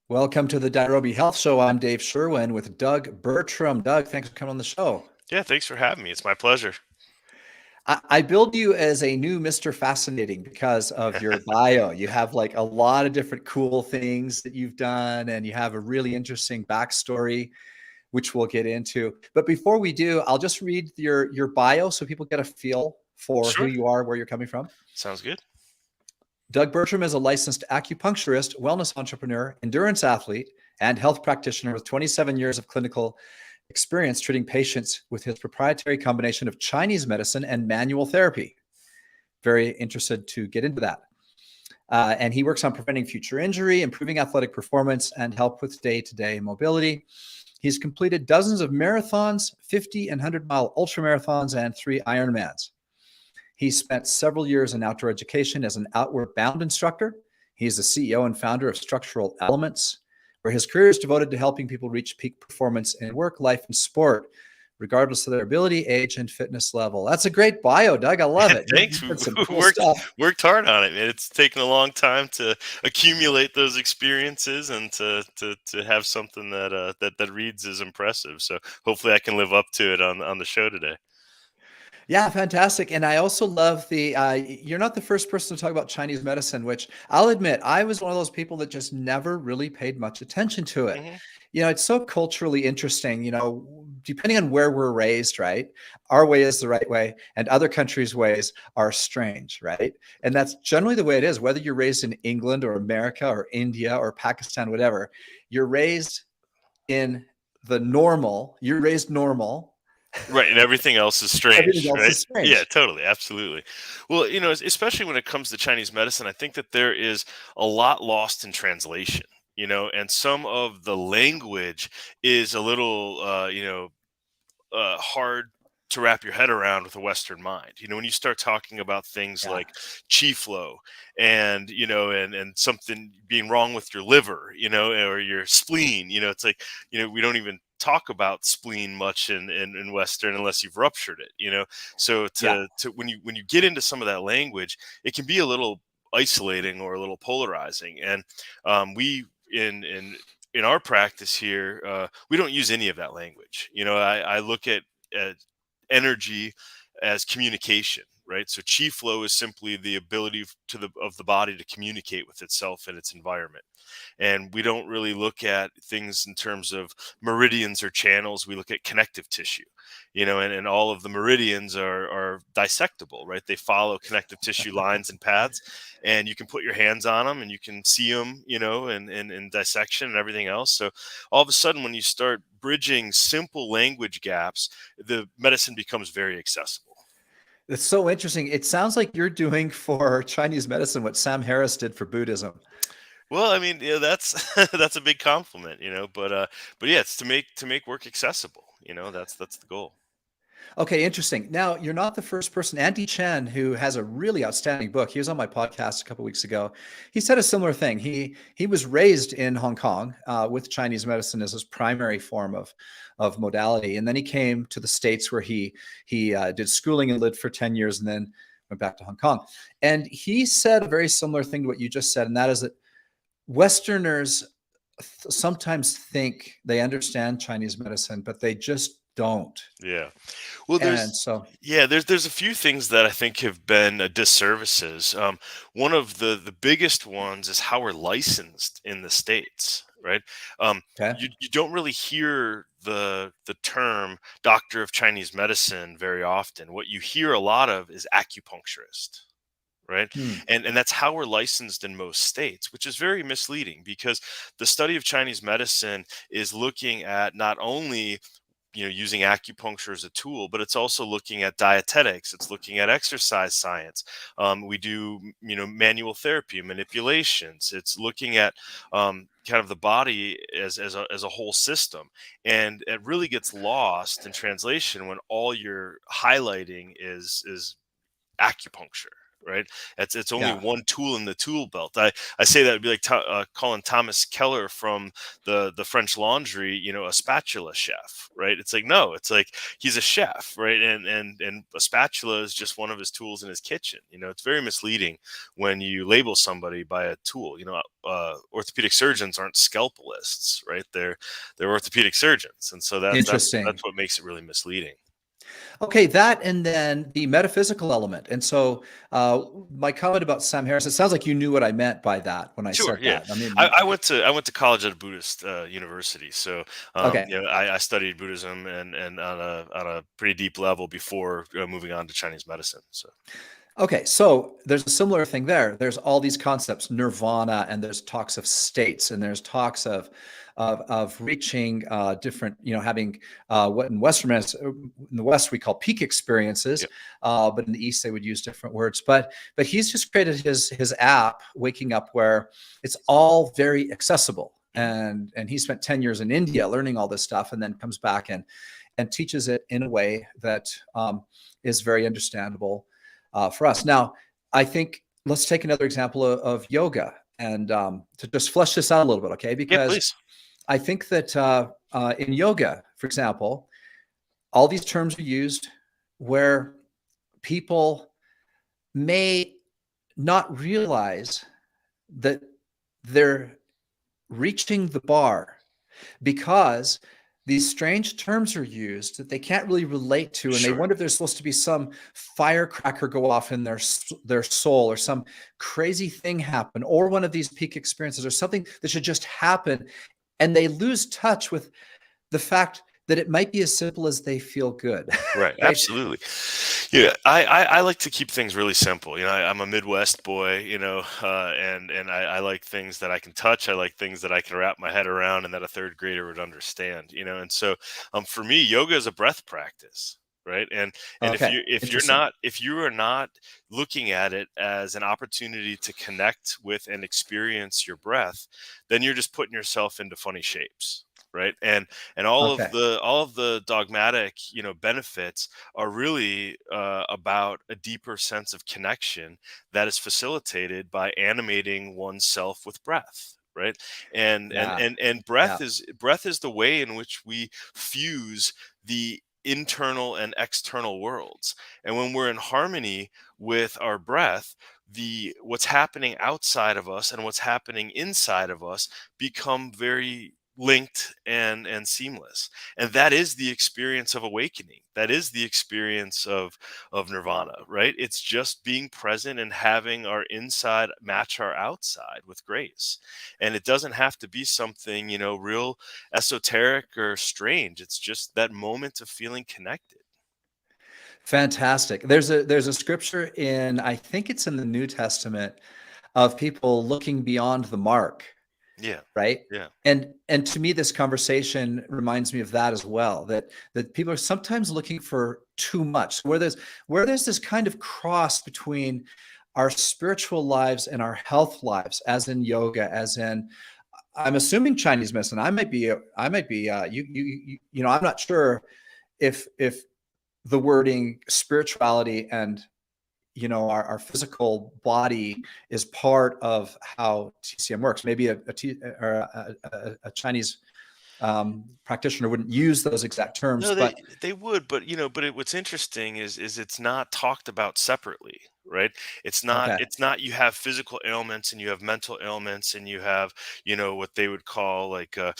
Welcome to the Nairobi Health Show. I'm Dave Sherwin with Doug Bertram. Doug, thanks for coming on the show. Yeah, thanks for having me. It's my pleasure. I build you as a new Mr. Fascinating because of your bio. You have like a lot of different cool things that you've done, and you have a really interesting backstory, which we'll get into. But before we do, I'll just read your bio so people get a feel for who Sure. you are, where you're coming from. Sounds good. Doug Bertram is a licensed acupuncturist, wellness entrepreneur, endurance athlete, and health practitioner with 27 years of clinical experience treating patients with his proprietary combination of Chinese medicine and manual therapy. Very interested to get into that. And he works on preventing future injury, improving athletic performance, and help with day-to-day mobility. He's completed dozens of marathons, 50 and 100-mile ultramarathons, and 3 Ironmans. He spent several years in outdoor education as an outward bound instructor. He's the CEO and founder of Structural Elements, where his career is devoted to helping people reach peak performance in work, life, and sport, regardless of their ability, age, and fitness level. That's a great bio, Doug. I love it. Thanks. You've We done some we cool stuff. worked hard on it, man. It's taken a long time to accumulate those experiences and to have something that reads as impressive. So hopefully I can live up to it on the show today. Yeah, fantastic. And I also love you're not the first person to talk about Chinese medicine, which I'll admit, I was one of those people that just never really paid much attention to it. Hmm. It's so culturally interesting, depending on where we're raised, right? Our way is the right way, and other countries' ways are strange, right? And that's generally the way it is, whether you're raised in England or America or India or Pakistan, whatever, you're raised in you're raised normal. Right, and everything else is Everything strange, else right? is Yeah, strange. totally, absolutely. Well, especially when it comes to Chinese medicine, I think that there is a lot lost in translation, and some of the language is a little, hard to wrap your head around with a Western mind. When you start talking about things Yeah. like chi flow and and something being wrong with your liver, or your spleen, it's like we don't even talk about spleen much in Western unless you've ruptured it. So Yeah. to when you get into some of that language, it can be a little isolating or a little polarizing. And we in our practice here, we don't use any of that language. I look at energy as communication, right? So chi flow is simply the ability of the body to communicate with itself and its environment. And we don't really look at things in terms of meridians or channels. We look at connective tissue, and all of the meridians are dissectable, right? They follow connective tissue lines and paths, and you can put your hands on them and you can see them, in dissection and everything else. So all of a sudden, when you start bridging simple language gaps, the medicine becomes very accessible. It's so interesting. It sounds like you're doing for Chinese medicine what Sam Harris did for Buddhism. Well, I mean, that's that's a big compliment, but yeah, it's to make work accessible. That's the goal. Okay, interesting. Now, you're not the first person. Andy Chen, who has a really outstanding book, he was on my podcast a couple weeks ago. He said a similar thing. He was raised in Hong Kong with Chinese medicine as his primary form of modality, and then he came to the States where he did schooling and lived for 10 years, and then went back to Hong Kong. And he said a very similar thing to what you just said, and that is that Westerners sometimes think they understand Chinese medicine, but they just don't. Yeah. Well, And there's so, yeah, there's a few things that I think have been disservices. One of the biggest ones is how we're licensed in the states, right? okay. You don't really hear the term doctor of Chinese medicine very often. What you hear a lot of is acupuncturist. Right. Hmm. And that's how we're licensed in most states, which is very misleading because the study of Chinese medicine is looking at not only using acupuncture as a tool, but it's also looking at dietetics. It's looking at exercise science. We do manual therapy manipulations. It's looking at kind of the body as a whole system, and it really gets lost in translation when all you're highlighting is acupuncture. right? It's only Yeah. one tool in the tool belt. I say that would be like calling Thomas Keller from the French Laundry, a spatula chef, right? It's like, no, it's like he's a chef, right? And a spatula is just one of his tools in his kitchen. It's very misleading when you label somebody by a tool. Orthopedic surgeons aren't scalpelists, right? They're orthopedic surgeons, and so Interesting. that's what makes it really misleading. Okay, that and then the metaphysical element. And so my comment about Sam Harris, it sounds like you knew what I meant by that when I Sure, said yeah. that. I mean, I went to college at a Buddhist university, so okay. I studied Buddhism and on a pretty deep level before moving on to Chinese medicine. So Okay, so there's a similar thing there. There's all these concepts, nirvana, and there's talks of states, and there's talks of reaching different, having what in in the West we call peak experiences, yeah, but in the East they would use different words. But he's just created his app, Waking Up, where it's all very accessible. mhm. And he spent 10 years in India learning all this stuff, and then comes back and teaches it in a way that is very understandable for us. Now, I think let's take another example of yoga and to just flesh this out a little bit, okay? Yeah, Because please. I think that in yoga, for example, all these terms are used where people may not realize that they're reaching the bar because these strange terms are used that they can't really relate to, and they Sure. wonder if there's supposed to be some firecracker go off in their soul, or some crazy thing happen, or one of these peak experiences, or something that should just happen, and they lose touch with the fact that it might be as simple as they feel good. Right, Right? absolutely. Yeah, I like to keep things really simple. I'm a Midwest boy, and I like things that I can touch. I like things that I can wrap my head around and that a third grader would understand. And so for me, yoga is a breath practice, right? And if Okay, you if you're interesting. not if you are not looking at it as an opportunity to connect with and experience your breath, then you're just putting yourself into funny shapes. Right. And Okay. all of the dogmatic, benefits are really about a deeper sense of connection that is facilitated by animating oneself with breath, right? Yeah. And Yeah. breath is the way in which we fuse the internal and external worlds. And when we're in harmony with our breath, the what's happening outside of us and what's happening inside of us become very linked and seamless. And that is the experience of awakening. That is the experience of nirvana, right? It's just being present and having our inside match our outside with grace. And it doesn't have to be something, real esoteric or strange. It's just that moment of feeling connected. Fantastic. There's a scripture in, I think it's in the New Testament, of people looking beyond the mark, Yeah. right? Yeah. And to me, this conversation reminds me of that as well, that people are sometimes looking for too much, where there's this kind of cross between our spiritual lives and our health lives, as in yoga, as in, I'm assuming Chinese medicine. I'm not sure if the wording spirituality and our physical body is part of how TCM works. Maybe a Chinese practitioner wouldn't use those exact terms, No, they but they would, but what's interesting is it's not talked about separately, right? okay, It's not you have physical ailments and you have mental ailments and you have what they would call like the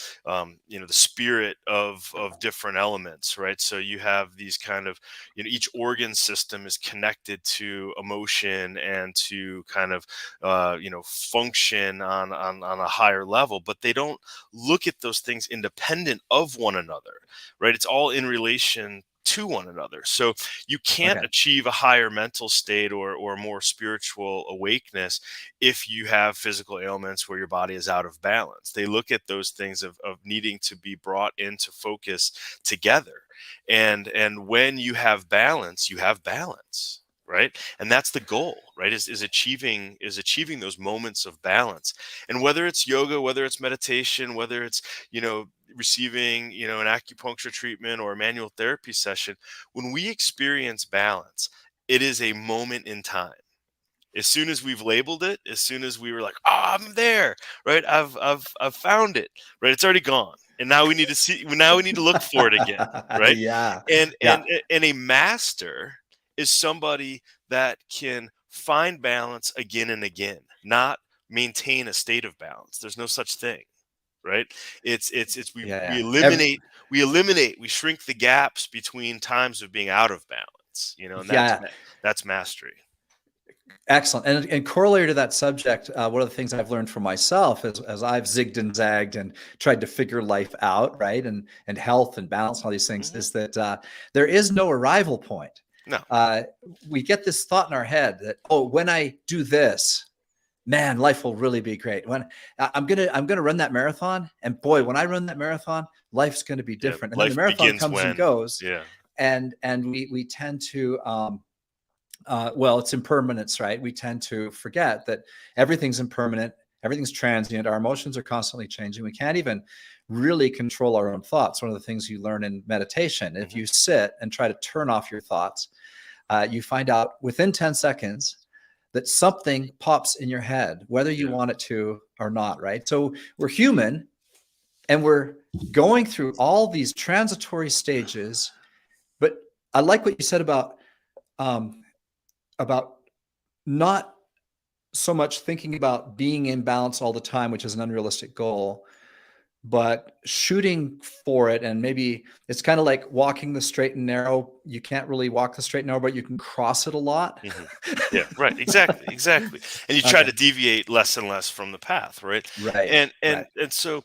spirit of different elements, right? So you have these kind of each organ system is connected to emotion and to kind of function on a higher level, but they don't look at those things independent of one another, right? It's all in relation to one another. So you can't okay, achieve a higher mental state or more spiritual awakeness if you have physical ailments where your body is out of balance. They look at those things of needing to be brought into focus together. And when you have balance. Right. And that's the goal, right? Is achieving those moments of balance. And whether it's yoga, whether it's meditation, whether it's, receiving an acupuncture treatment or a manual therapy session, when we experience balance, it is a moment in time. As soon as we've labeled it, as soon as we were like, oh, I'm there, right? I've found it, right? It's already gone. And now we need to see, now we need to look for it again, right? Yeah. And Yeah. and a master is somebody that can find balance again and again, not maintain a state of balance. There's no such thing, right? It's we Yeah. eliminate, we shrink the gaps between times of being out of balance, and Yeah. that's mastery. Excellent. And corollary to that subject, one of the things I've learned for myself is as I've zigged and zagged and tried to figure life out, right? And health and balance and all these things, is that there is no arrival point. No. We get this thought in our head that, oh, when I do this, man, life will really be great. When I'm gonna run that marathon, and boy, when I run that marathon, life's gonna be different. And then the Life marathon begins comes and when, goes, yeah. and we tend to well, it's impermanence, right? We tend to forget that everything's impermanent, everything's transient. Our emotions are constantly changing. We can't even really control our own thoughts. One of the things you learn in meditation, if you sit and try to turn off your thoughts, you find out within 10 seconds that something pops in your head, whether you want it to or not, right? So we're human, and we're going through all these transitory stages. But I like what you said about not so much thinking about being in balance all the time, which is an unrealistic goal, but shooting for it. And maybe it's kind of like walking the straight and narrow. You can't really walk the straight and narrow, but you can cross it a lot. Yeah, right. Exactly. And you try to deviate less and less from the path, right? Right. And so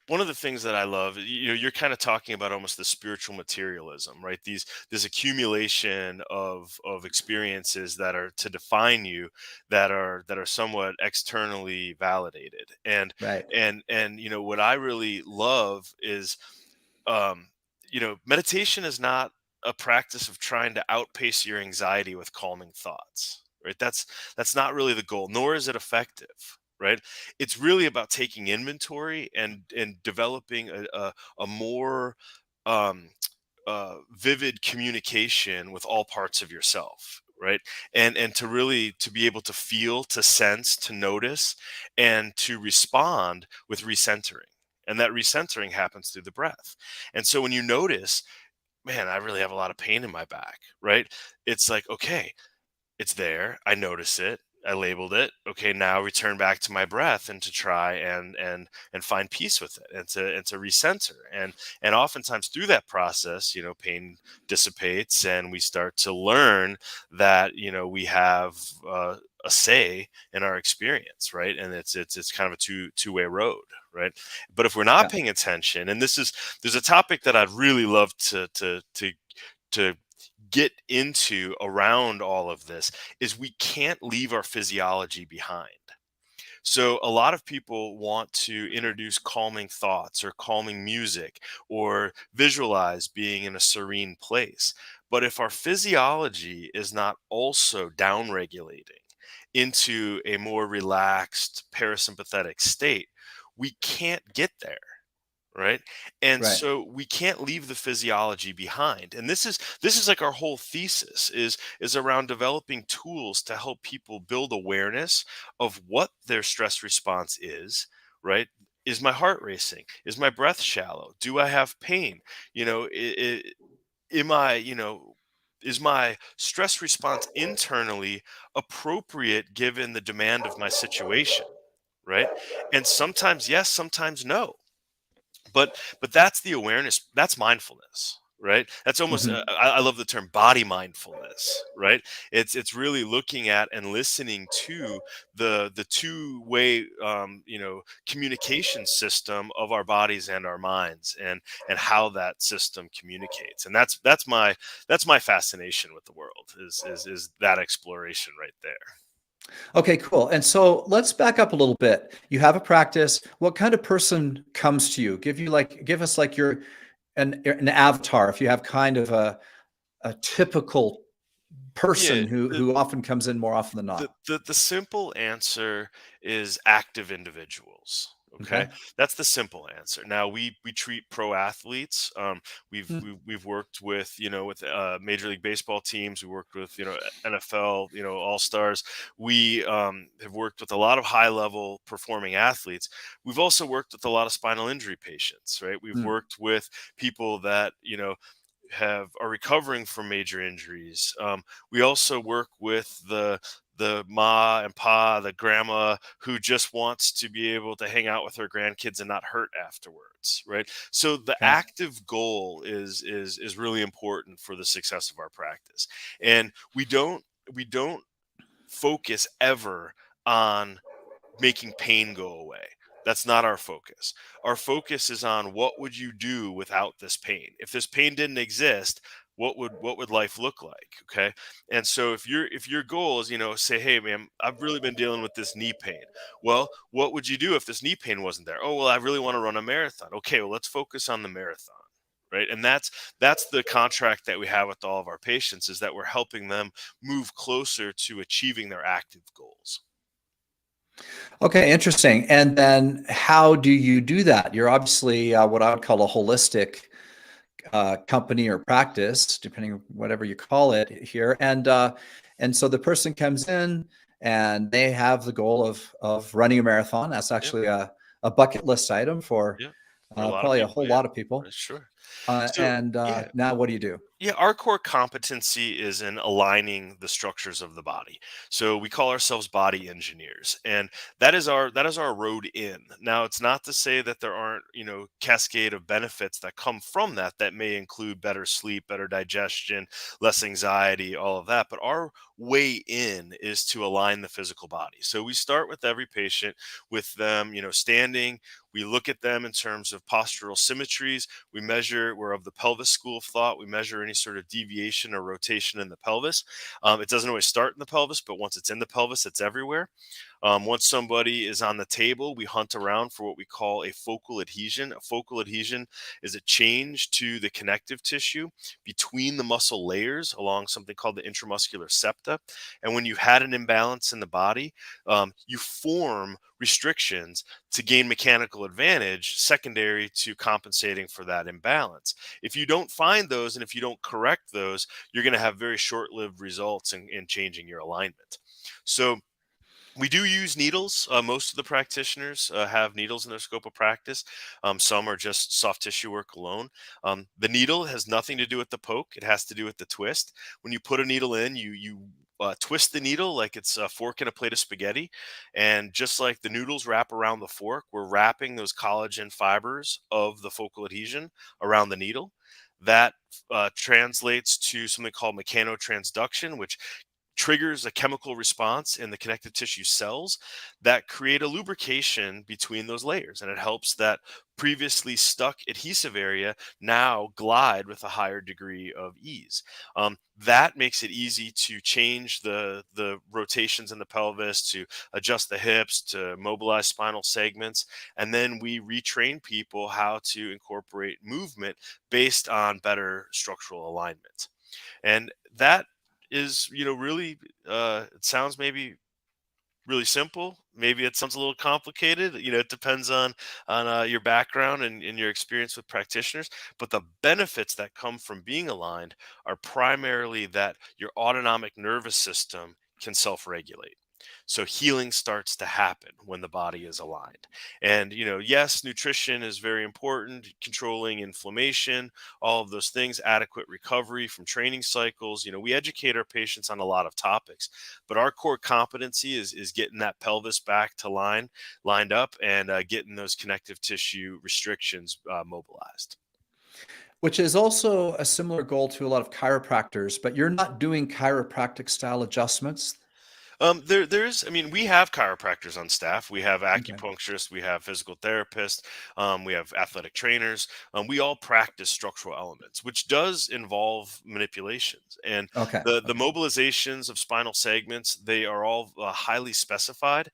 one of the things that I love, you're kind of talking about almost the spiritual materialism, right? This accumulation of experiences that are to define you, that are somewhat externally validated. And Right. what I really love is, meditation is not a practice of trying to outpace your anxiety with calming thoughts, right? That's not really the goal, nor is it effective, right? It's really about taking inventory and developing a more um, vivid communication with all parts of yourself, right? And to be able to feel, to sense, to notice, and to respond with recentering. And that recentering happens through the breath. And so when you notice, man, I really have a lot of pain in my back, right? It's like, okay, it's there. I notice it. I labeled it. Okay, now return back to my breath and to try and find peace with it, and to recenter. And oftentimes through that process, pain dissipates, and we start to learn that we have a say in our experience, right? And it's kind of a two-way road, right? But if we're not paying attention, and there's a topic that I'd really love to get into around all of this, is we can't leave our physiology behind. So a lot of people want to introduce calming thoughts or calming music or visualize being in a serene place. But if our physiology is not also downregulating into a more relaxed parasympathetic state, we can't get there. Right. And Right. so we can't leave the physiology behind. And this is like our whole thesis is around developing tools to help people build awareness of what their stress response is, right? Is my heart racing? Is my breath shallow? Do I have pain? Am I, is my stress response internally appropriate given the demand of my situation? Right. And sometimes yes, sometimes no. But that's the awareness, that's mindfulness, right? That's almost I love the term body mindfulness, right? It's really looking at and listening to the two-way communication system of our bodies and our minds, and how that system communicates. And that's my fascination with the world, is that exploration right there. Okay, cool. And so let's back up a little bit. You have a practice. What kind of person comes to you? Give us like an avatar. If you have kind of a typical Yeah, person who often comes in more often than not. the simple answer is active individuals, Okay, Okay. that's the simple answer. Now we treat pro athletes. Hmm. We've worked with, with Major League Baseball teams. We worked with, NFL, All Stars. We have worked with a lot of high level performing athletes. We've also worked with a lot of spinal injury patients, right? We've Hmm. worked with people that are recovering from major injuries. We also work with the ma and pa, the grandma who just wants to be able to hang out with her grandkids and not hurt afterwards, right? So the Okay. active goal is really important for the success of our practice, and we don't focus ever on making pain go away. That's not our focus. Our focus is on what would you do without this pain? If this pain didn't exist, what would life look like? Okay. And so if your goal is, say, hey man, I've really been dealing with this knee pain. Well, what would you do if this knee pain wasn't there? Oh, well, I really want to run a marathon. Okay, well, let's focus on the marathon. Right. And that's the contract that we have with all of our patients, is that we're helping them move closer to achieving their active goals. Okay, interesting. And then how do you do that? You're obviously what I would call a holistic company or practice, depending on whatever you call it here. And so the person comes in and they have the goal of running a marathon. That's Yeah. actually a bucket list item for Yeah, for a lot of probably a people, whole yeah, lot of people. sure. Uh, So, and uh, yeah, now what do you do? yeah, our core competency is in aligning the structures of the body. So we call ourselves body engineers, and that is our road in. Now, it's not to say that there aren't, cascade of benefits that come from that may include better sleep, better digestion, less anxiety, all of that. But our way in is to align the physical body. So we start with every patient with them, standing. We look at them in terms of postural symmetries. We're of the pelvis school of thought. We measure any sort of deviation or rotation in the pelvis. It doesn't always start in the pelvis, but once it's in the pelvis, it's everywhere. Once somebody is on the table, we hunt around for what we call a focal adhesion. A focal adhesion is a change to the connective tissue between the muscle layers along something called the intramuscular septa. And when you've had an imbalance in the body, you form restrictions to gain mechanical advantage secondary to compensating for that imbalance. If you don't find those and if you don't correct those, you're going to have very short lived results in changing your alignment. So, we do use needles. Most of the practitioners have needles in their scope of practice. Some are just soft tissue work alone. The needle has nothing to do with the poke; it has to do with the twist. When you put a needle in, you twist the needle like it's a fork in a plate of spaghetti, and just like the noodles wrap around the fork, we're wrapping those collagen fibers of the focal adhesion around the needle. That translates to something called mechanotransduction, which triggers a chemical response in the connective tissue cells that create a lubrication between those layers. And it helps that previously stuck adhesive area now glide with a higher degree of ease. That makes it easy to change the rotations in the pelvis, to adjust the hips, to mobilize spinal segments. And then we retrain people how to incorporate movement based on better structural alignment. And that is, really, it sounds maybe really simple. Maybe it sounds a little complicated. It depends on your background and your experience with practitioners. But the benefits that come from being aligned are primarily that your autonomic nervous system can self-regulate. So healing starts to happen when the body is aligned. And yes, nutrition is very important, controlling inflammation, all of those things, adequate recovery from training cycles. We educate our patients on a lot of topics, but our core competency is getting that pelvis back to lined up, and getting those connective tissue restrictions mobilized. Which is also a similar goal to a lot of chiropractors, but you're not doing chiropractic style adjustments. I mean, we have chiropractors on staff. We have Okay. acupuncturists. We have physical therapists. We have athletic trainers. We all practice structural elements, which does involve manipulations. And Okay. the Okay. mobilizations of spinal segments, they are all highly specified.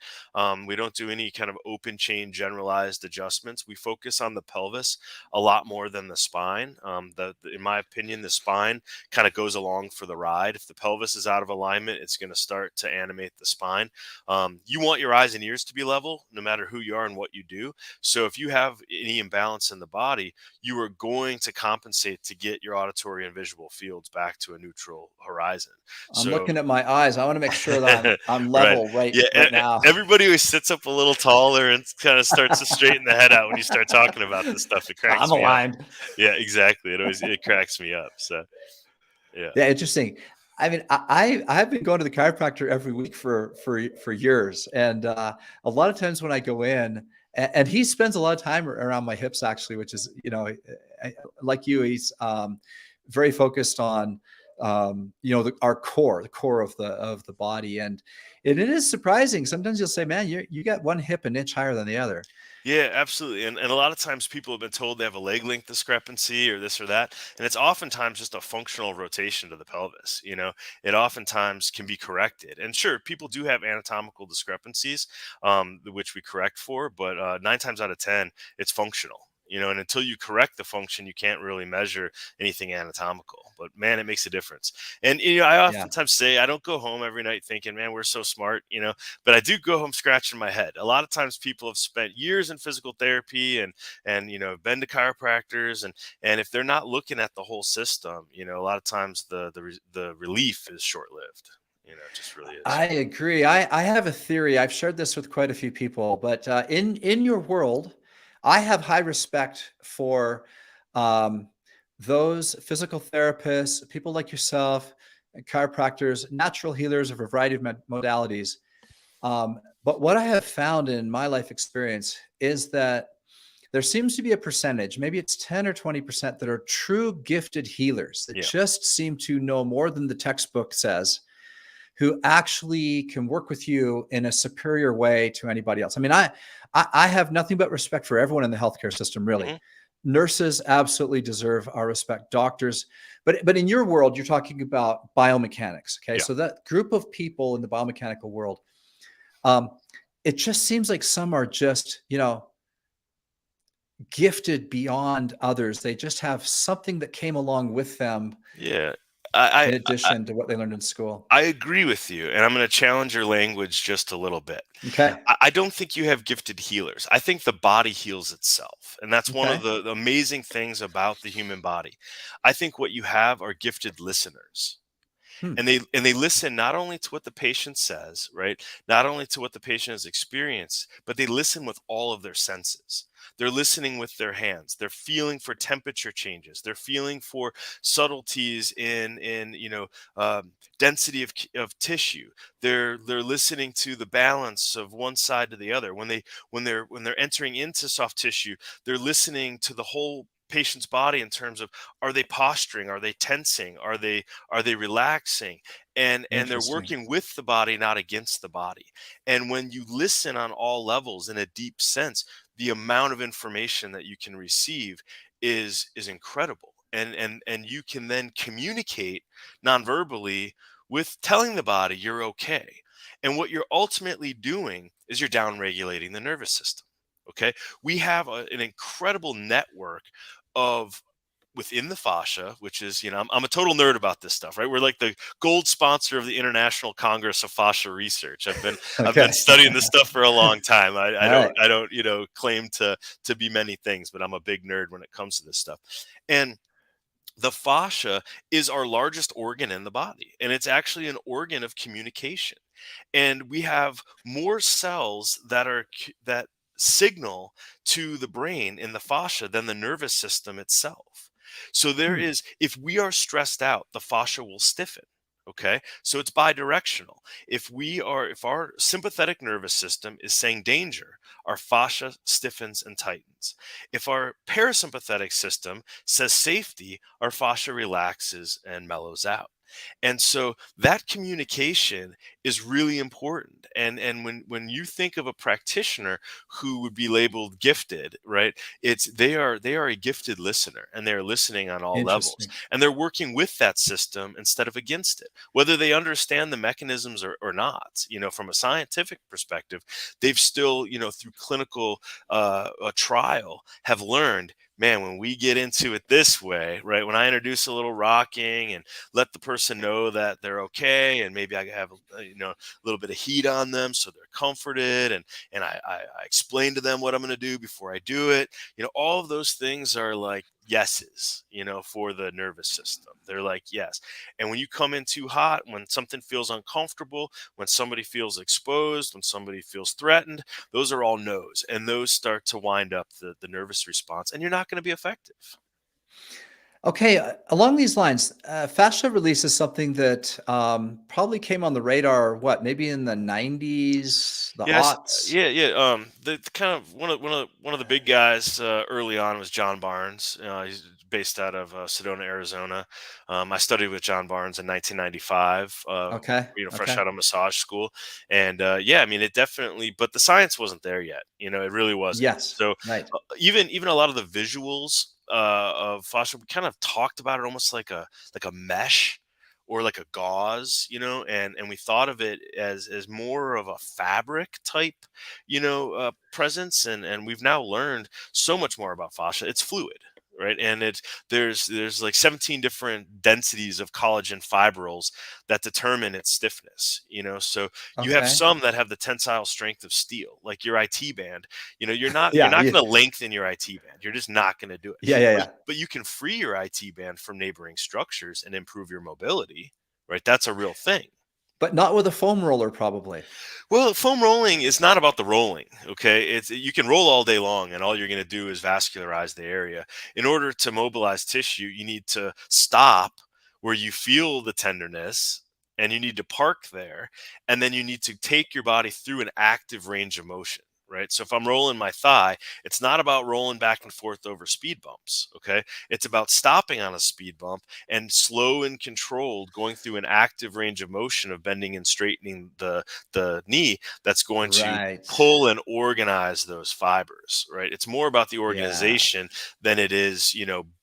We don't do any kind of open chain generalized adjustments. We focus on the pelvis a lot more than the spine. In my opinion, the spine kind of goes along for the ride. If the pelvis is out of alignment, it's going to start to animate animate the spine. You want your eyes and ears to be level no matter who you are and what you do. So if you have any imbalance in the body, you are going to compensate to get your auditory and visual fields back to a neutral horizon. I'm So looking at my eyes. I want to make sure that I'm right. level right Yeah. now. Everybody who sits up a little taller and kind of starts to straighten the head out when you start talking about this stuff, it I'm cracks me up. aligned. Yeah, exactly. It cracks me up. So yeah. Yeah, interesting. I mean, I've been going to the chiropractor every week for years, and a lot of times when I go in, and he spends a lot of time around my hips actually, which is, like you, he's very focused on our core, the core of the body, and it is surprising. Sometimes you'll say, man, you got one hip an inch higher than the other. Yeah, absolutely. And a lot of times people have been told they have a leg length discrepancy or this or that. And it's oftentimes just a functional rotation to the pelvis. It oftentimes can be corrected. And sure, people do have anatomical discrepancies, which we correct for, but 9 times out of 10, it's functional. And until you correct the function, you can't really measure anything anatomical. But man, it makes a difference. And I Yeah. oftentimes say I don't go home every night thinking, man, we're so smart, but I do go home scratching my head. A lot of times people have spent years in physical therapy and been to chiropractors, and if they're not looking at the whole system, a lot of times the relief is short lived. It just really is. I agree. I have a theory. I've shared this with quite a few people, but in your world, I have high respect for those physical therapists, people like yourself, chiropractors, natural healers of a variety of modalities. But what I have found in my life experience is that there seems to be a percentage, maybe it's 10 or 20%, that are true gifted healers that just seem to know more than the textbook says, who actually can work with you in a superior way to anybody else. I mean, I have nothing but respect for everyone in the healthcare system, really. Mm-hmm. Nurses absolutely deserve our respect. Doctors, but in your world, you're talking about biomechanics. Okay, so that group of people in the biomechanical world, it just seems like some are just gifted beyond others. They just have something that came along with them. Yeah. In addition to what they learned in school. I agree with you, and I'm going to challenge your language just a little bit. Okay. I don't think you have gifted healers. I think the body heals itself, and that's one of the amazing things about the human body. I think what you have are gifted listeners. And they listen not only to what the patient says, right? Not only to what the patient has experienced, but they listen with all of their senses. They're listening with their hands. They're feeling for temperature changes. They're feeling for subtleties in density of tissue. They're listening to the balance of one side to the other. When they're entering into soft tissue, they're listening to the whole patient's body in terms of, are they posturing, are they tensing, are they relaxing, and they're working with the body, not against the body. And when you listen on all levels in a deep sense, the amount of information that you can receive is incredible, and you can then communicate nonverbally with telling the body you're okay. And what you're ultimately doing is you're down regulating the nervous system. Okay, we have an incredible network of within the fascia, which is, I'm a total nerd about this stuff, right? We're like the gold sponsor of the International Congress of Fascia Research. I've been studying this stuff for a long time. I don't claim to be many things, but I'm a big nerd when it comes to this stuff. And the fascia is our largest organ in the body, and it's actually an organ of communication. And we have more cells that signal to the brain in the fascia than the nervous system itself. So if we are stressed out, the fascia will stiffen. Okay, so it's bidirectional. If our sympathetic nervous system is saying danger, our fascia stiffens and tightens. If our parasympathetic system says safety, our fascia relaxes and mellows out. And so that communication is really important. And when you think of a practitioner who would be labeled gifted, right? They are a gifted listener, and they're listening on all levels, and they're working with that system instead of against it. Whether they understand the mechanisms or not, from a scientific perspective, they've still, through clinical trial, have learned man, when we get into it this way, right? When I introduce a little rocking and let the person know that they're okay, and maybe I have a little bit of heat on them so they're comforted, and I explain to them what I'm going to do before I do it. All of those things are like yeses, for the nervous system. They're like yes. And when you come in too hot, when something feels uncomfortable, when somebody feels exposed, when somebody feels threatened, those are all no's, and those start to wind up the nervous response, and you're not going to be effective. Okay, along these lines, fascia release is something that probably came on the radar, what, maybe in the 90s, the Yes, aughts? yeah, yeah. The kind of one of the big guys early on was John Barnes. He's based out of Sedona, Arizona. I studied with John Barnes in 1995. Okay, Fresh okay. out of massage school, and yeah, I mean, it definitely. But the science wasn't there yet. It really wasn't. Yes, So right. even a lot of the visuals of fascia, we kind of talked about it almost like a mesh or like a gauze, and we thought of it as more of a fabric type, presence, and we've now learned so much more about fascia. It's fluid, right? And there's like 17 different densities of collagen fibrils that determine its stiffness, so you have Okay. some that have the tensile strength of steel, like your IT band. You're Yeah, not going to lengthen your IT band. You're just not going to do it. yeah, yeah, but, yeah. but you can free your IT band from neighboring structures and improve your mobility, right? That's a real thing. But not with a foam roller, probably. Well, foam rolling is not about the rolling, okay? You can roll all day long, and all you're going to do is vascularize the area. In order to mobilize tissue, you need to stop where you feel the tenderness, and you need to park there, and then you need to take your body through an active range of motion. Right. So if I'm rolling my thigh, it's not about rolling back and forth over speed bumps. Okay. It's about stopping on a speed bump and slow and controlled going through an active range of motion of bending and straightening the knee that's going to Right. pull and organize those fibers, right? It's more about the Yeah, organization than it is,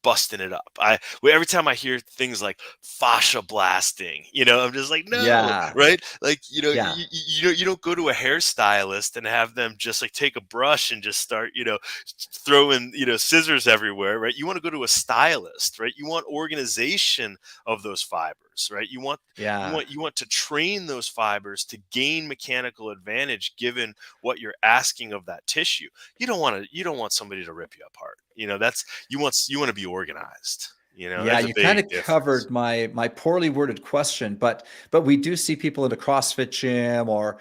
busting it up. Every time I hear things like fascia blasting, I'm just like, no, yeah, right? Like, yeah, you don't go to a hairstylist and have them just like take a brush and just start, throwing, scissors everywhere, right? You want to go to a stylist, right? You want organization of those fibers, right? yeah. You want to train those fibers to gain mechanical advantage given what you're asking of that tissue. You don't want somebody to rip you apart. That's you want to be organized. Yeah, There's a you kind big of difference. covered my poorly worded question, but we do see people in a CrossFit gym or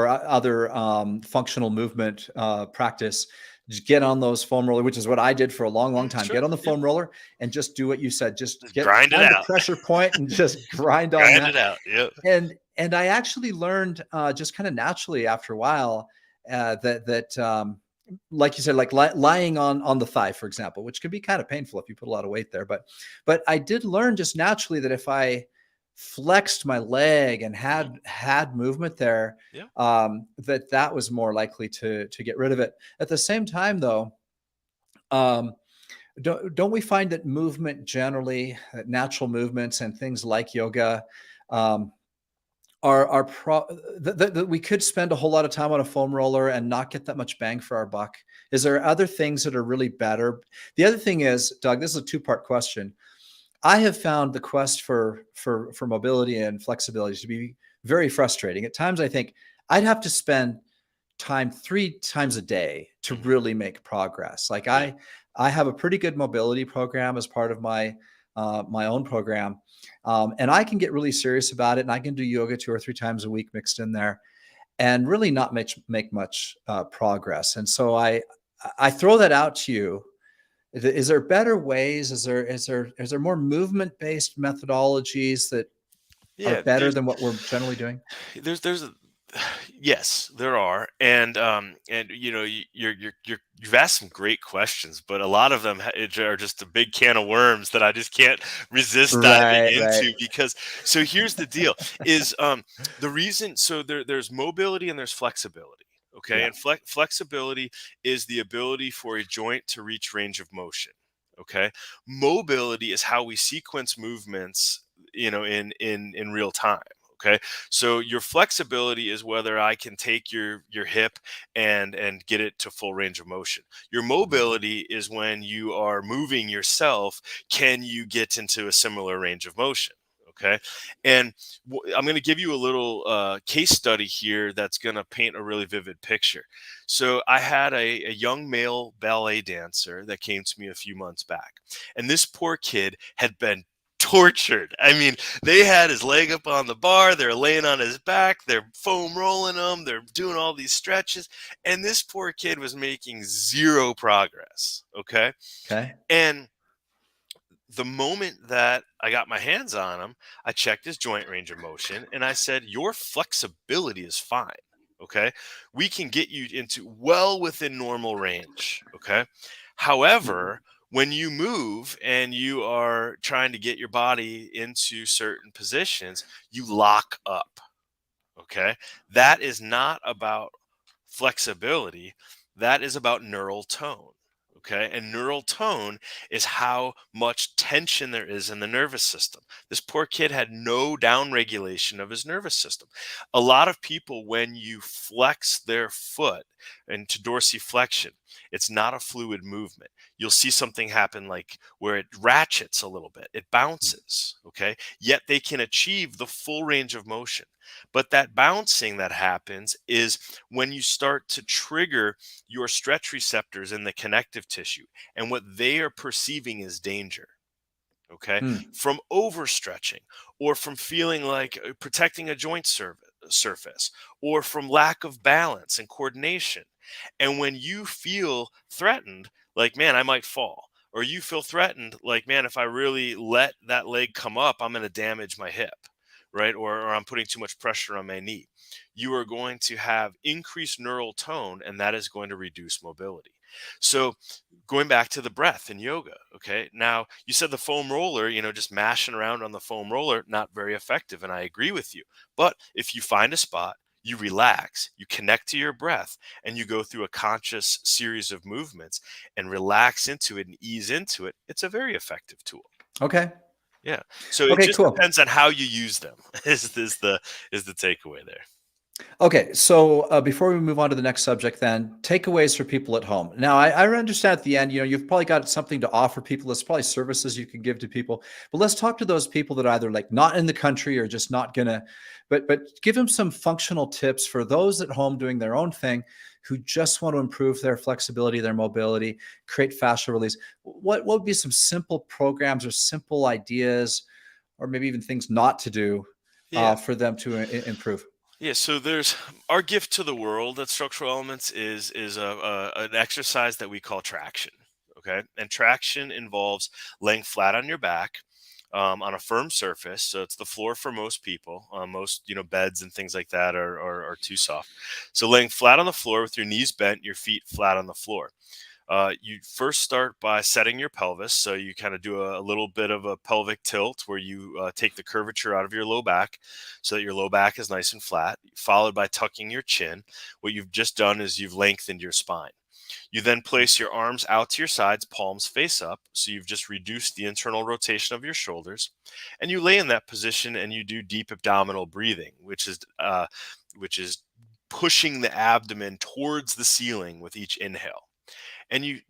other functional movement practice just get on those foam roller, which is what I did for a long, long time. Sure. Get on the Yeah. foam roller and just do what you said. Just Just get grind it find the out. pressure point and just grind on Grind that. it out. Yep. And I actually learned just kind of naturally after a while that like you said, like lying on the thigh, for example, which can be kind of painful if you put a lot of weight there. But I did learn just naturally that if I flexed my leg and Mhm. had movement there, Yeah. that was more likely to get rid of it. At the same time, though, um, don't we find that movement generally, natural movements and things like yoga, um, are that we could spend a whole lot of time on a foam roller and not get that much bang for our buck? Is there other things that are really better? The other thing is, Doug, this is a two-part question. I have found the quest for mobility and flexibility to be very frustrating. At times, I think I'd have to spend time 3 times a day to Mhm. really make progress. Like Yeah. I have a pretty good mobility program as part of my own program, and I can get really serious about it. And I can do yoga 2 or 3 times a week mixed in there, and really not make much progress. And so I throw that out to you. Is there better ways? Is there more movement based methodologies that are Yeah. better than what we're generally doing? There's a yes, there are, and you've asked some great questions, but a lot of them are just a big can of worms that I just can't resist diving Right, right. into because. So here's the deal: is the reason. So there's mobility and there's flexibility. Okay, Yeah. and flexibility is the ability for a joint to reach range of motion. Okay, mobility is how we sequence movements, in real time. Okay, so your flexibility is whether I can take your hip and get it to full range of motion. Your mobility is when you are moving yourself, can you get into a similar range of motion? Okay, and I'm going to give you a little case study here that's going to paint a really vivid picture. So I had a young male ballet dancer that came to me a few months back, and this poor kid had been tortured. I mean, they had his leg up on the bar, they're laying on his back, they're foam rolling him, they're doing all these stretches, and this poor kid was making zero progress. Okay. Okay. And the moment that I got my hands on him, I checked his joint range of motion and I said, your flexibility is fine. Okay. We can get you into well within normal range. Okay. However, when you move and you are trying to get your body into certain positions, you lock up. Okay. That is not about flexibility. That is about neural tone. Okay. And neural tone is how much tension there is in the nervous system. This poor kid had no down regulation of his nervous system. A lot of people, when you flex their foot into dorsiflexion, it's not a fluid movement. You'll see something happen like where it ratchets a little bit, it bounces. Okay. Yet they can achieve the full range of motion. But that bouncing that happens is when you start to trigger your stretch receptors in the connective tissue, and what they are perceiving is danger. Okay. Hmm. From overstretching, or from feeling like protecting a joint surface, or from lack of balance and coordination. And when you feel threatened, like, man, I might fall, or you feel threatened, like, man, if I really let that leg come up, I'm going to damage my hip, right? Or I'm putting too much pressure on my knee. You are going to have increased neural tone, and that is going to reduce mobility. So, going back to the breath in yoga, okay? Now, you said the foam roller, just mashing around on the foam roller, not very effective. And I agree with you. But if you find a spot, you relax, you connect to your breath, and you go through a conscious series of movements and relax into it and ease into it, it's a very effective tool. Okay. Yeah. So it Okay, just cool. depends on how you use them, is the takeaway there. Okay, so before we move on to the next subject, then takeaways for people at home. Now, I understand at the end, you've probably got something to offer people. There's probably services you can give to people, but let's talk to those people that are either like not in the country or just not gonna. But give them some functional tips for those at home doing their own thing who just want to improve their flexibility, their mobility, create fascia release. What would be some simple programs or simple ideas, or maybe even things not to do Yeah. for them to improve? Yeah, so there's our gift to the world at Structural Elements is an exercise that we call traction. Okay, and traction involves laying flat on your back on a firm surface. So it's the floor for most people. Most beds and things like that are too soft. So laying flat on the floor with your knees bent, your feet flat on the floor. You first start by setting your pelvis. So you kind of do a little bit of a pelvic tilt where you take the curvature out of your low back so that your low back is nice and flat, followed by tucking your chin. What you've just done is you've lengthened your spine. You then place your arms out to your sides, palms face up. So you've just reduced the internal rotation of your shoulders. And you lay in that position and you do deep abdominal breathing, which is pushing the abdomen towards the ceiling with each inhale. And you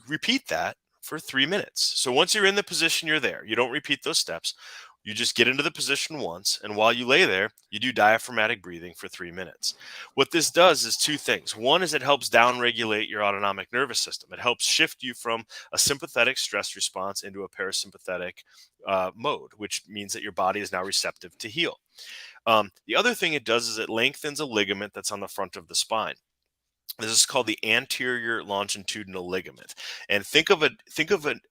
repeat that for 3 minutes. So once you're in the position, you're there. You don't repeat those steps. You just get into the position once, and while you lay there, you do diaphragmatic breathing for 3 minutes. What this does is two things. One is it helps downregulate your autonomic nervous system. It helps shift you from a sympathetic stress response into a parasympathetic mode, which means that your body is now receptive to heal. The other thing it does is it lengthens a ligament that's on the front of the spine. This is called the anterior longitudinal ligament. And think of it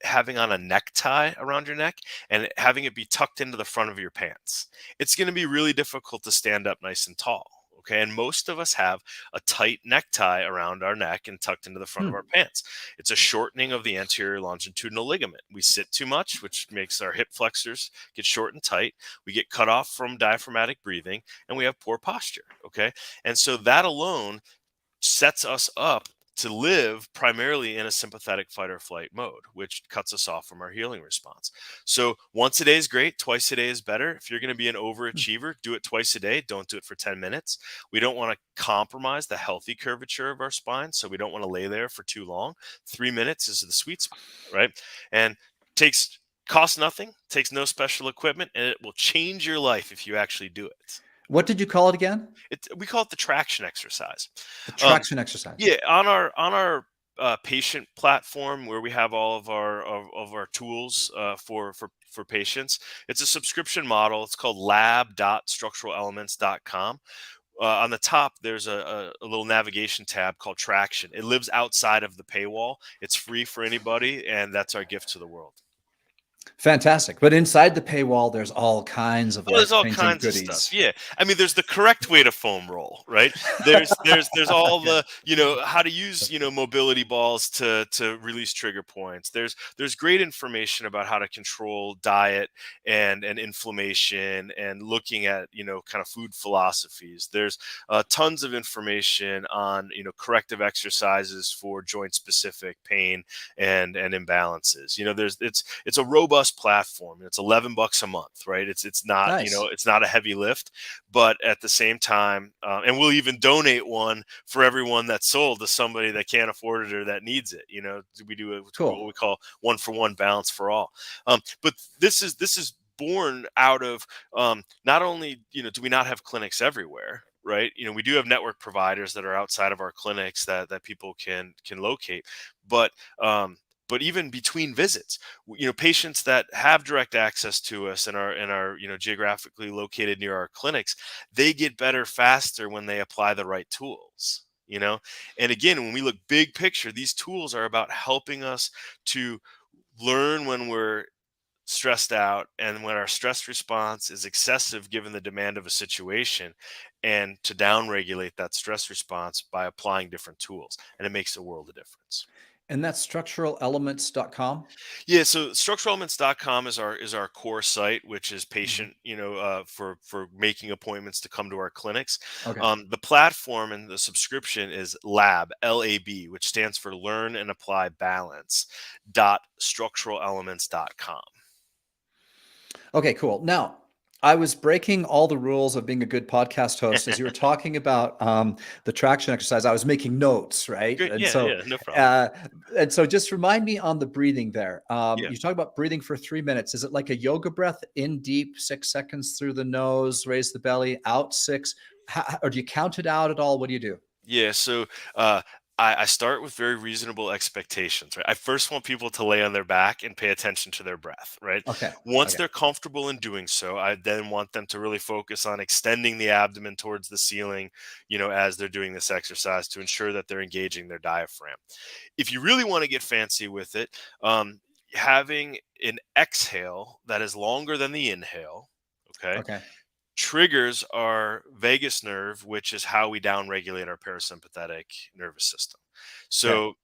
having on a necktie around your neck and having it be tucked into the front of your pants. It's going to be really difficult to stand up nice and tall. Okay. And most of us have a tight necktie around our neck and tucked into the front of our Hmm. pants. It's a shortening of the anterior longitudinal ligament. We sit too much, which makes our hip flexors get short and tight. We get cut off from diaphragmatic breathing and we have poor posture. Okay. And so that alone sets us up to live primarily in a sympathetic fight or flight mode, which cuts us off from our healing response. So once a day is great, twice a day is better. If you're going to be an overachiever, do it twice a day. Don't do it for 10 minutes. We don't want to compromise the healthy curvature of our spine, so we don't want to lay there for too long. 3 minutes is the sweet spot, right? And costs nothing, takes no special equipment, and it will change your life if you actually do it. What did you call it again? We call it the traction exercise. The traction exercise. Yeah, on our patient platform where we have all of our tools for patients, it's a subscription model. It's called lab.structuralelements.com. On the top, there's a little navigation tab called Traction. It lives outside of the paywall. It's free for anybody, and that's our gift to the world. Fantastic. But inside the paywall, there's all kinds of There's all life-changing kinds of goodies. stuff. Yeah. I mean, there's the correct way to foam roll, right? There's all the, how to use, mobility balls to release trigger points. There's great information about how to control diet and inflammation, and looking at, kind of food philosophies. There's tons of information on, corrective exercises for joint specific pain and imbalances. It's a robust platform. It's $11 a month, right? It's not, Nice. it's not a heavy lift, but at the same time, and we'll even donate one for everyone that's sold to somebody that can't afford it or that needs it. We do Cool. what we call 1-for-1 balance for all. But this is born out of not only, do we not have clinics everywhere, right? We do have network providers that are outside of our clinics that people can locate, but even between visits, patients that have direct access to us and are geographically located near our clinics, they get better faster when they apply the right tools. And again, when we look big picture, these tools are about helping us to learn when we're stressed out and when our stress response is excessive given the demand of a situation, and to downregulate that stress response by applying different tools. And it makes a world of difference. And that's structuralelements.com. Yeah, so structuralelements.com is our core site, which is patient, for making appointments to come to our clinics. Okay. The platform and the subscription is LAB, which stands for Learn and Apply Balance .structuralelements.com. Okay, cool. Now, I was breaking all the rules of being a good podcast host as you were talking about the traction exercise. I was making notes, right? Great. And Yeah, so, no problem. And so, just remind me on the breathing there. Yeah. You talk about breathing for 3 minutes. Is it like a yoga breath? In deep, 6 seconds through the nose, raise the belly, out 6, or do you count it out at all? What do you do? Yeah, so I start with very reasonable expectations, right? I first want people to lay on their back and pay attention to their breath, right? Okay. Once Okay. they're comfortable in doing so, I then want them to really focus on extending the abdomen towards the ceiling, as they're doing this exercise, to ensure that they're engaging their diaphragm. If you really want to get fancy with it, having an exhale that is longer than the inhale, okay, Okay. triggers our vagus nerve, which is how we downregulate our parasympathetic nervous system. So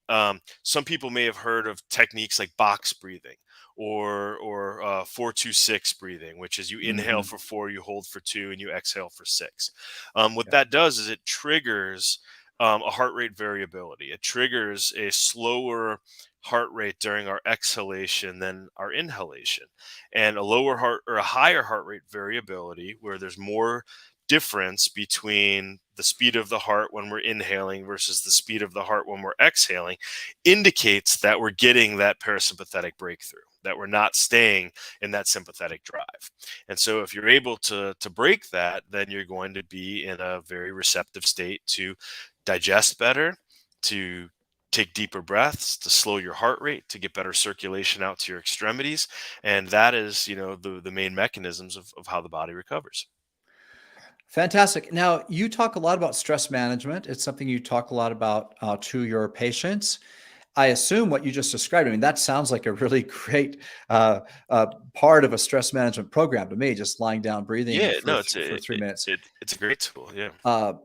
some people may have heard of techniques like box breathing or 4-2-6 breathing, which is you inhale for 4, you hold for 2, and you exhale for 6. What that does is it triggers a heart rate variability. It triggers a slower heart rate during our exhalation than our inhalation, and a lower heart or a higher heart rate variability, where there's more difference between the speed of the heart when we're inhaling versus the speed of the heart when we're exhaling, indicates that we're getting that parasympathetic breakthrough, that we're not staying in that sympathetic drive. And so if you're able to break that, then you're going to be in a very receptive state to digest better, to take deeper breaths, to slow your heart rate, to get better circulation out to your extremities. And that is, the main mechanisms of how the body recovers. Fantastic. Now, you talk a lot about stress management. It's something you talk a lot about to your patients. I assume what you just described, that sounds like a really great part of a stress management program to me, just lying down, breathing for 3 minutes. It's a great tool. Yeah.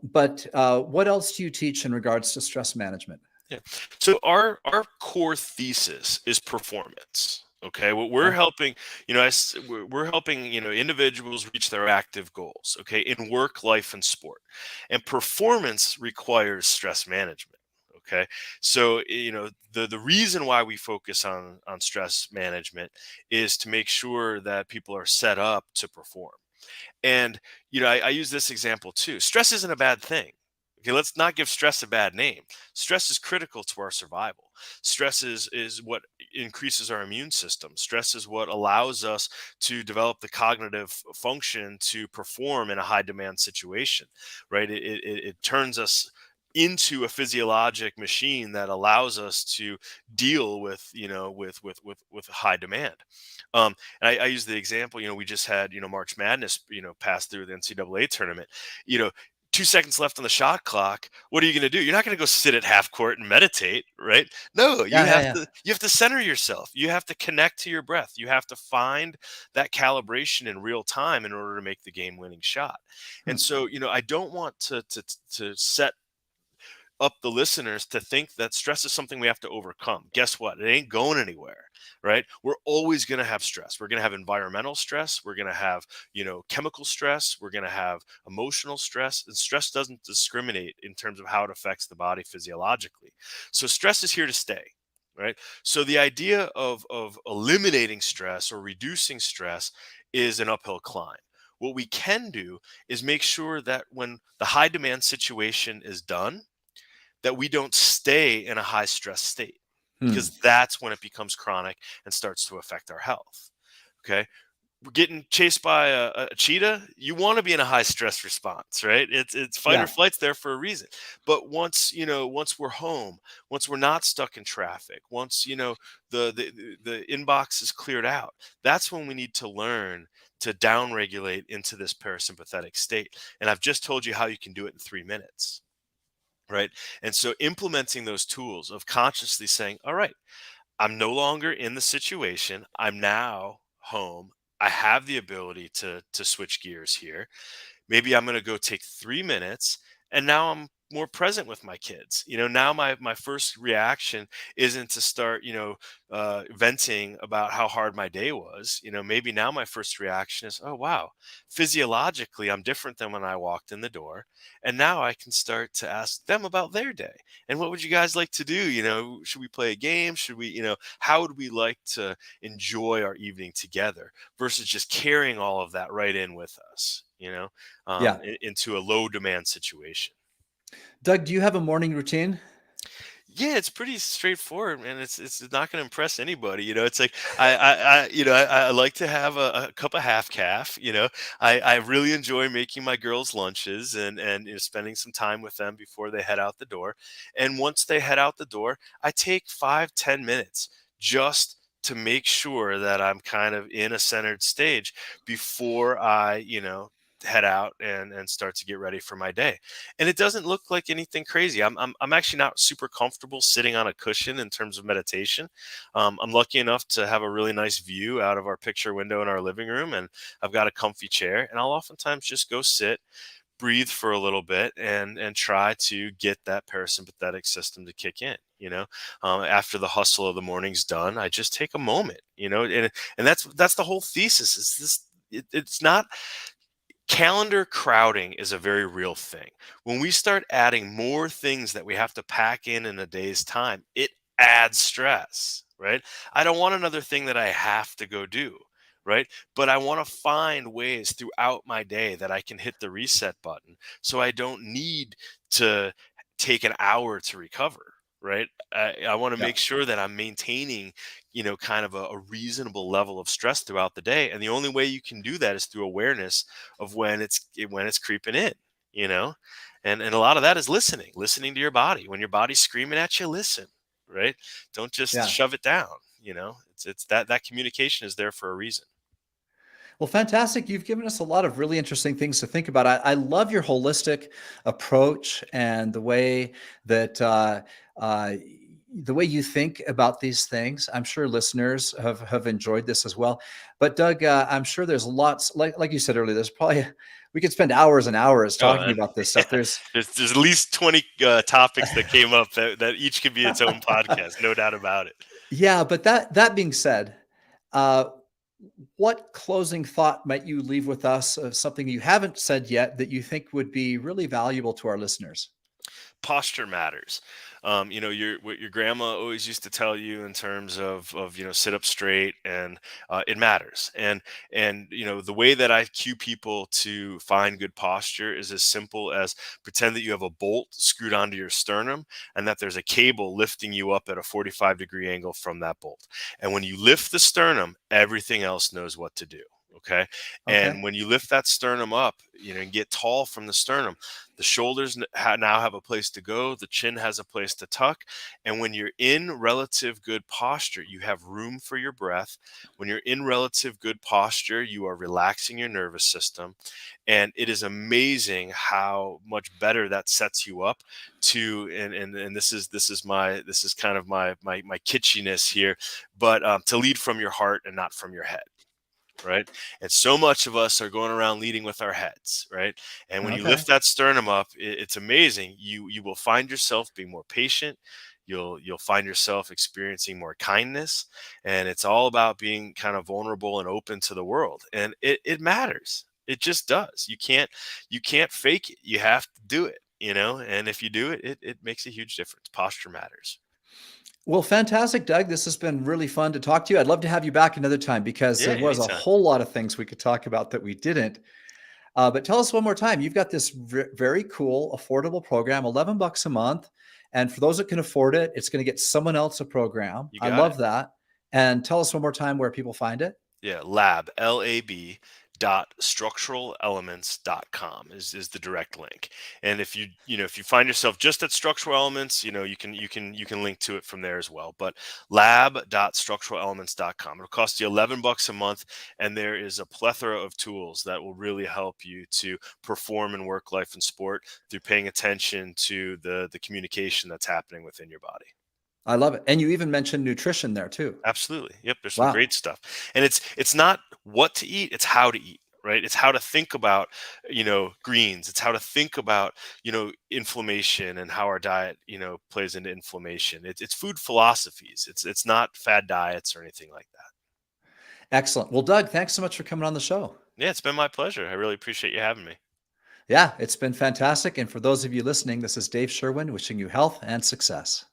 But what else do you teach in regards to stress management? Yeah. So our core thesis is performance. Okay. What we're helping, we're helping, individuals reach their active goals. Okay. In work, life, and sport. And performance requires stress management. Okay. So, the reason why we focus on stress management is to make sure that people are set up to perform. And, I use this example too. Stress isn't a bad thing. Okay, let's not give stress a bad name. Stress is critical to our survival. Stress is what increases our immune system. Stress is what allows us to develop the cognitive function to perform in a high demand situation, right? It turns us into a physiologic machine that allows us to deal with, with high demand. And I use the example, we just had, March Madness, pass through the NCAA tournament. You know, 2 seconds left on the shot clock. What are you going to do? You're not going to go sit at half court and meditate, right? No, Yeah, yeah, yeah. you have to center yourself. You have to connect to your breath. You have to find that calibration in real time in order to make the game winning shot. Hmm. And so, I don't want to set up the listeners to think that stress is something we have to overcome. Guess what? It ain't going anywhere, right? We're always going to have stress. We're going to have environmental stress. We're going to have, chemical stress. We're going to have emotional stress. And stress doesn't discriminate in terms of how it affects the body physiologically. So stress is here to stay, right? So the idea of eliminating stress or reducing stress is an uphill climb. What we can do is make sure that when the high demand situation is done, that we don't stay in a high stress state, Hmm. because that's when it becomes chronic and starts to affect our health. Okay. We're getting chased by a cheetah. You want to be in a high stress response, right? It's fight or Yeah. flight's there for a reason. But once we're home, once we're not stuck in traffic, once, the inbox is cleared out, that's when we need to learn to downregulate into this parasympathetic state. And I've just told you how you can do it in 3 minutes. Right. And so implementing those tools of consciously saying, all right, I'm no longer in the situation. I'm now home. I have the ability to switch gears here. Maybe I'm going to go take 3 minutes, and now I'm more present with my kids. Now my first reaction isn't to start, venting about how hard my day was. Maybe now my first reaction is, oh, wow, physiologically, I'm different than when I walked in the door. And now I can start to ask them about their day. And what would you guys like to do? Should we play a game? Should we, how would we like to enjoy our evening together versus just carrying all of that right in with us? Yeah. Into a low demand situation. Doug, do you have a morning routine? Yeah, it's pretty straightforward, man. It's not going to impress anybody. It's like I like to have a cup of half calf. I really enjoy making my girls lunches and spending some time with them before they head out the door. And once they head out the door, I take 5-10 minutes just to make sure that I'm kind of in a centered stage before I head out and start to get ready for my day. And it doesn't look like anything crazy. I'm actually not super comfortable sitting on a cushion in terms of meditation. I'm lucky enough to have a really nice view out of our picture window in our living room, and I've got a comfy chair. And I'll oftentimes just go sit, breathe for a little bit, and try to get that parasympathetic system to kick in. After the hustle of the morning's done, I just take a moment. And that's the whole thesis. Is this? It's not. Calendar crowding is a very real thing. When we start adding more things that we have to pack in a day's time, it adds stress, right? I don't want another thing that I have to go do, right? But I want to find ways throughout my day that I can hit the reset button so I don't need to take an hour to recover, right? I want to Yeah. make sure that I'm maintaining, kind of a reasonable level of stress throughout the day. And the only way you can do that is through awareness of when it's creeping in, you know, and a lot of that is listening to your body. When your body's screaming at you, listen, right? Don't just Yeah. shove it down. It's that communication is there for a reason. Well, fantastic. You've given us a lot of really interesting things to think about. I love your holistic approach and uh, the way you think about these things. I'm sure listeners have enjoyed this as well. But Doug, I'm sure there's lots, like you said earlier, there's probably, we could spend hours and hours Oh, talking about this yeah. stuff. There's There's at least 20 topics that came up that each could be its own podcast, no doubt about it. Yeah, but that being said, uh, what closing thought might you leave with us of something you haven't said yet that you think would be really valuable to our listeners? Posture matters. What your grandma always used to tell you in terms of sit up straight, and it matters. And the way that I cue people to find good posture is as simple as pretend that you have a bolt screwed onto your sternum, and that there's a cable lifting you up at a 45-degree angle from that bolt. And when you lift the sternum, everything else knows what to do. Okay. Okay. And when you lift that sternum up, and get tall from the sternum, the shoulders now have a place to go. The chin has a place to tuck. And when you're in relative good posture, you have room for your breath. When you're in relative good posture, you are relaxing your nervous system. And it is amazing how much better that sets you up to, and this is kind of my kitschiness here, but to lead from your heart and not from your head. Right. And so much of us are going around leading with our heads. Right. And when you Okay. lift that sternum up, it's amazing. You will find yourself being more patient. You'll find yourself experiencing more kindness. And it's all about being kind of vulnerable and open to the world. And it matters. It just does. You can't fake it. You have to do it. And if you do it, it makes a huge difference. Posture matters. Well, fantastic, Doug. This has been really fun to talk to you. I'd love to have you back another time because Yeah, there was a anytime. whole lot of things we could talk about that we didn't. But tell us one more time. You've got this very cool, affordable program, 11 bucks a month. And for those that can afford it, it's going to get someone else a program. You I got it. love that. And tell us one more time where people find it. Yeah, lab dot structuralelements.com is the direct link. And if you find yourself just at structural elements, you can link to it from there as well. But lab.structuralelements.com. It'll cost you 11 bucks a month, and there is a plethora of tools that will really help you to perform in work, life, and sport through paying attention to the communication that's happening within your body. I love it. And you even mentioned nutrition there too. Absolutely. Yep. There's some Wow. great stuff. And it's not what to eat, it's how to eat, right? It's how to think about, greens. It's how to think about, inflammation and how our diet, plays into inflammation. It's food philosophies. It's not fad diets or anything like that. Excellent. Well, Doug, thanks so much for coming on the show. Yeah, it's been my pleasure. I really appreciate you having me. Yeah, it's been fantastic. And for those of you listening, this is Dave Sherwin wishing you health and success.